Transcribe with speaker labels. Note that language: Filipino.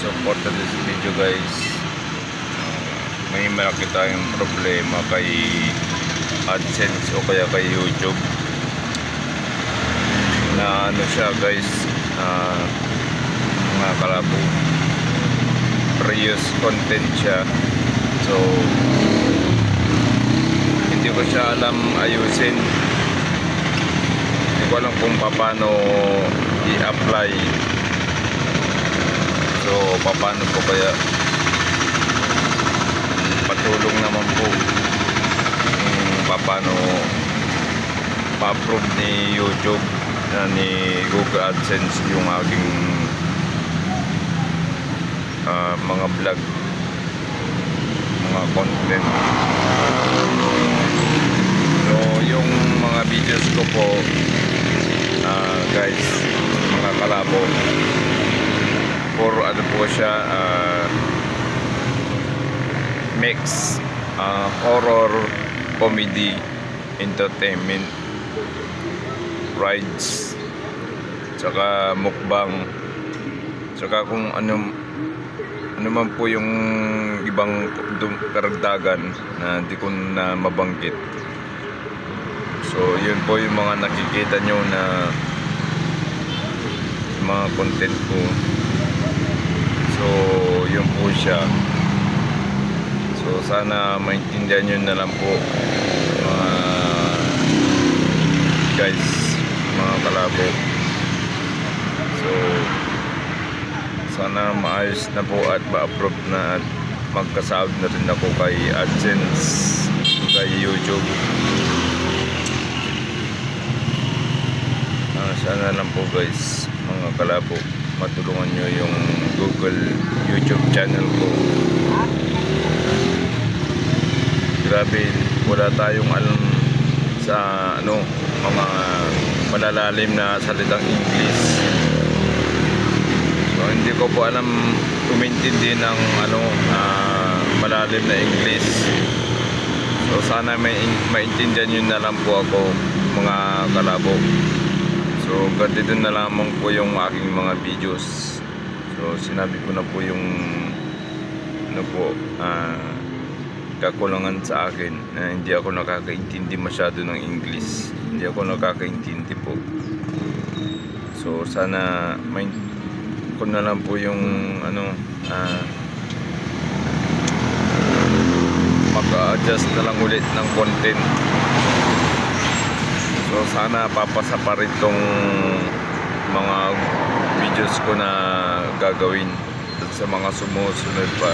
Speaker 1: So for today's video guys, may malaki tayong problema kay AdSense o kaya kay YouTube na ano siya guys, mga kalabo, reuse content siya. So hindi ko siya alam ayusin, hindi ko alam kung paano i-apply. So paano po kaya, patulong naman po paano pa-approve ni YouTube ni Google AdSense yung aking mga vlog, mga content. So yung mga videos ko po guys, mga kalabo, for ano po siya, mix horror, comedy, entertainment, rides, tsaka mukbang, tsaka kung ano man po yung ibang karagdagan na di ko na mabanggit. So yun po yung mga nakikita nyo na mga content ko. So yun po siya. So sana maintindihan nyo na lang po guys, mga kalabo. So sana maayos na po at ma-approve na at magkasahod na rin ako kay AdSense, kay YouTube. Sana lang po guys, mga kalabo, matulungan nyo yung Google YouTube channel ko. Grabe, wala tayong alam sa ano, mga malalalim na salitang English. So hindi ko po alam umintindi ng ano, malalim na English. So sana maintindihan nyo na lang po ako, mga kalabo. So ganito na lamang po yung aking mga videos. So sinabi ko na po yung ano po, kakulangan sa akin na hindi ako nakakaintindi masyado ng English. Hindi ako nakakaintindi po. So sana ko na lang po yung ano, mag-adjust na lang ulit ng content. So sana papasa pa rin tong mga videos ko na gagawin sa mga sumusunod pa.